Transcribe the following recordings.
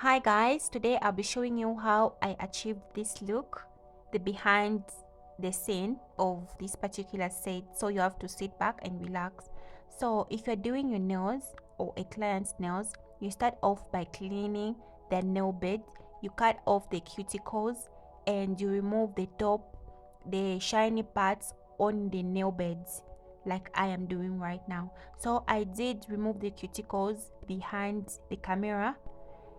Hi guys, today I'll be showing you how I achieved this look, the behind the scene of this particular set. So you have to sit back and relax. So if you're doing your nails or a client's nails, you start off by cleaning the nail bed. You cut off the cuticles and you remove the top, the shiny parts on the nail beds like I am doing right now. So I did remove the cuticles behind the camera.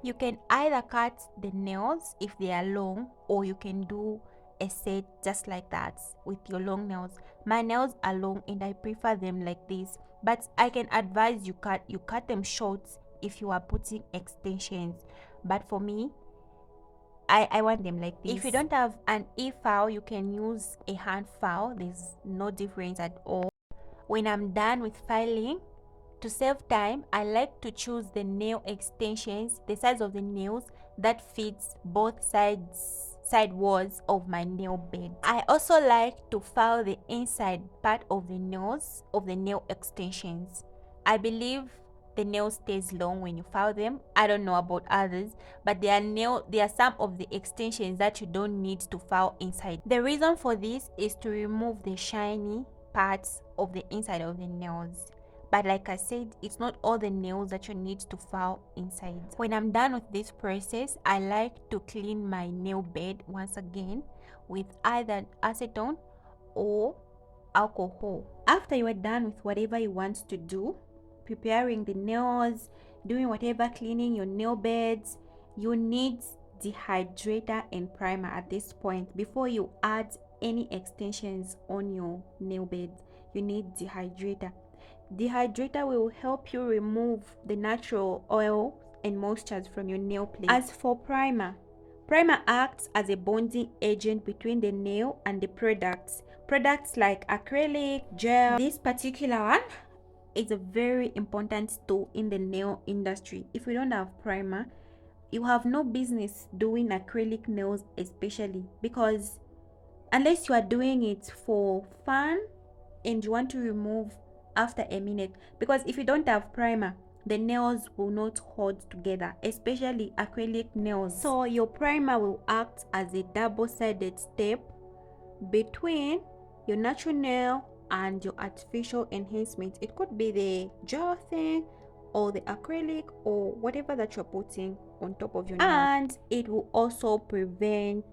You can either cut the nails if they are long, or you can do a set just like that with your long nails. My nails are long and I prefer them like this, but I can advise you cut them short if you are putting extensions. But for me, I want them like this. If you don't have an e-file, you can use a hand file. There's no difference at all. When I'm done with filing, to save time, I like to choose the nail extensions, the size of the nails that fits both side walls of my nail bed. I also like to file the inside part of the nails of the nail extensions. I believe the nail stays long when you file them. I don't know about others, but there are some of the extensions that you don't need to file inside. The reason for this is to remove the shiny parts of the inside of the nails. But like I said, it's not all the nails that you need to file inside. When I'm done with this process, I like to clean my nail bed once again with either acetone or alcohol. After you are done with whatever you want to do, preparing the nails, doing whatever, cleaning your nail beds, you need dehydrator and primer at this point. Before you add any extensions on your nail bed, you need dehydrator. Dehydrator will help you remove the natural oil and moistures from your nail plate. As for primer, primer acts as a bonding agent between the nail and the products like acrylic gel. This particular one is a very important tool in the nail industry. If you don't have primer, you have no business doing acrylic nails, especially because unless you are doing it for fun and you want to remove after a minute, because if you don't have primer, the nails will not hold together, especially acrylic nails. So your primer will act as a double-sided step between your natural nail and your artificial enhancement. It could be the gel thing or the acrylic or whatever that you're putting on top of your nail, and it will also prevent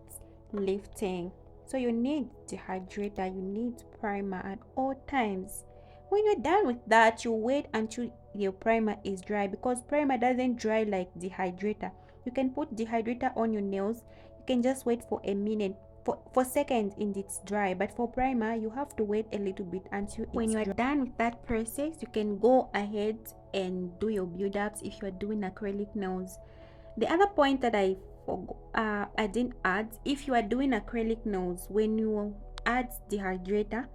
lifting. So you need dehydrator, you need primer at all times. When you're done with that, you wait until your primer is dry, because primer doesn't dry like dehydrator. You can put dehydrator on your nails, you can just wait for a minute, for seconds, and it's dry. But for primer, you have to wait a little bit until it's when you are done with that process, you can go ahead and do your build-ups if you're doing acrylic nails. The other point that I didn't add, if you are doing acrylic nails, when you add dehydrator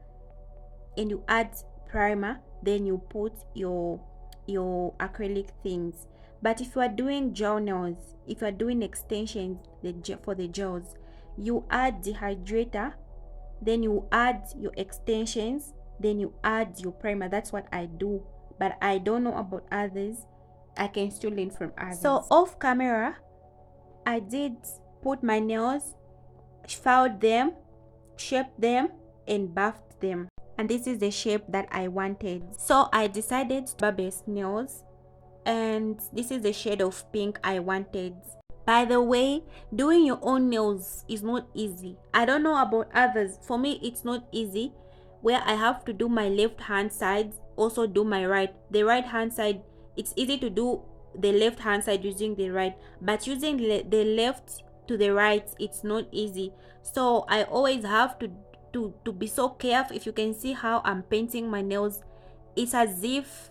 and you add primer, then you put your acrylic things. But if you are doing gel nails, if you are doing extensions for the gels, you add dehydrator, then you add your extensions, then you add your primer. That's what I do, but I don't know about others. I can still learn from others. So off camera, I did put my nails, filed them, shaped them, and buffed them, and this is the shape that I wanted. So I decided to rubber-based nails, and this is the shade of pink I wanted. By the way, doing your own nails is not easy. I don't know about others. For me, it's not easy, where I have to do my left hand side, also do my right. The right hand side, it's easy to do the left hand side using the right, but using the left to the right, it's not easy. So I always have to be so careful. If you can see how I'm painting my nails, it's as if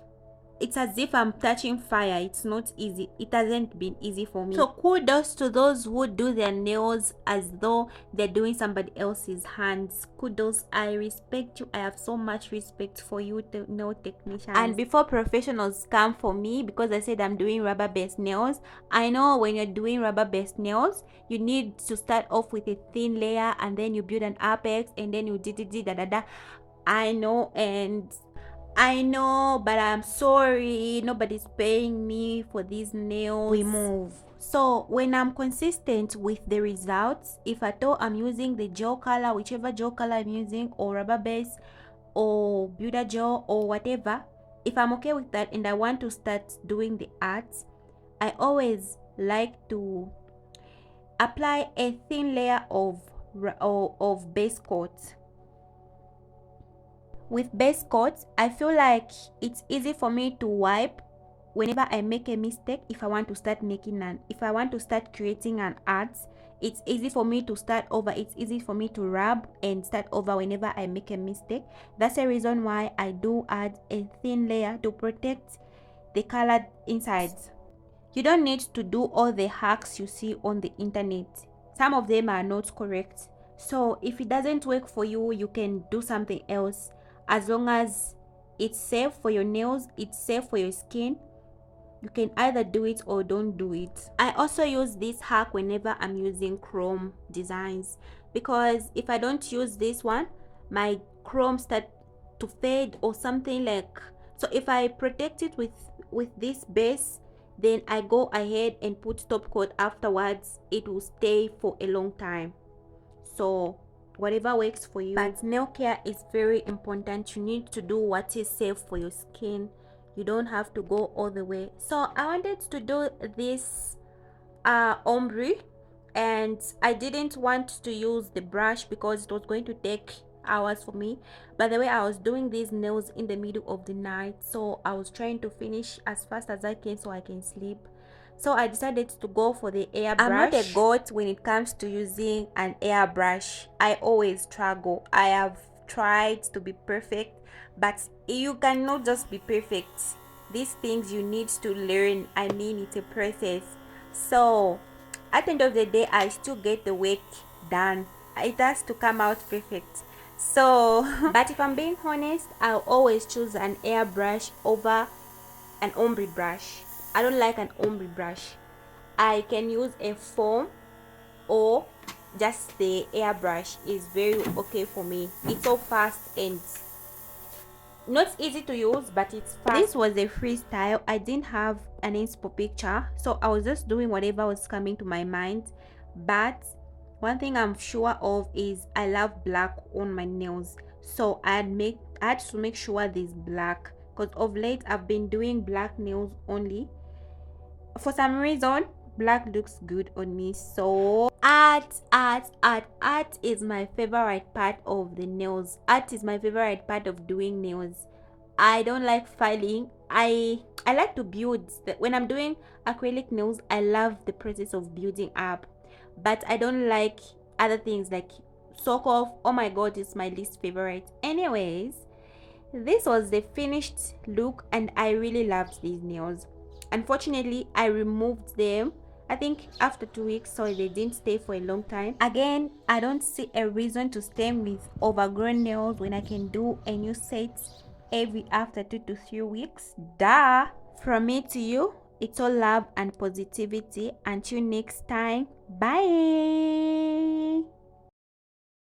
I'm touching fire. It's not easy. It hasn't been easy for me. So kudos to those who do their nails as though they're doing somebody else's hands. Kudos. I respect you. I have so much respect for you, the nail technicians. And before professionals come for me, because I said I'm doing rubber-based nails, I know when you're doing rubber-based nails, you need to start off with a thin layer, and then you build an apex, and then you da. I know, but I'm sorry, nobody's paying me for these nails. We move. So when I'm consistent with the results, if at all I'm using the gel color, whichever gel color I'm using, or rubber base or builder gel or whatever, if I'm okay with that and I want to start doing the arts, I always like to apply a thin layer of base coat. With base coat, I feel like it's easy for me to wipe whenever I make a mistake. If I want to start creating an art, it's easy for me to start over. It's easy for me to rub and start over whenever I make a mistake. That's the reason why I do add a thin layer to protect the colored insides. You don't need to do all the hacks you see on the internet. Some of them are not correct. So if it doesn't work for you, you can do something else. As long as it's safe for your nails, it's safe for your skin, you can either do it or don't do it. I also use this hack whenever I'm using chrome designs, because if I don't use this one, my chrome start to fade or something like. So if I protect it with this base, then I go ahead and put top coat afterwards, it will stay for a long time. So whatever works for you, but nail care is very important. You need to do what is safe for your skin. You don't have to go all the way. So I wanted to do this ombre, and I didn't want to use the brush because it was going to take hours for me. By the way, I was doing these nails in the middle of the night, so I was trying to finish as fast as I can so I can sleep. So I decided to go for the airbrush. I'm not a goat when it comes to using an airbrush. I always struggle. I have tried to be perfect, but you cannot just be perfect. These things you need to learn. I mean, it's a process. So at the end of the day, I still get the work done. It has to come out perfect. So but if I'm being honest, I'll always choose an airbrush over an ombre brush. I don't like an ombre brush. I can use a foam or just the airbrush is very okay for me. It's so fast and not easy to use, but it's fast. This was a freestyle. I didn't have an inspo picture, so I was just doing whatever was coming to my mind. But one thing I'm sure of is I love black on my nails, so I had to make sure there's black, because of late I've been doing black nails only. For some reason, black looks good on me. So art is my favorite part of the nails. Art is my favorite part of doing nails. I don't like filing. I like to build. When I'm doing acrylic nails, I love the process of building up, but I don't like other things like soak off. Oh my god, it's my least favorite. Anyways, this was the finished look and I really loved these nails. Unfortunately, I removed them, I think after 2 weeks, so they didn't stay for a long time. Again, I don't see a reason to stay with overgrown nails when I can do a new set every after 2 to 3 weeks. Duh! From me to you, it's all love and positivity. Until next time, bye!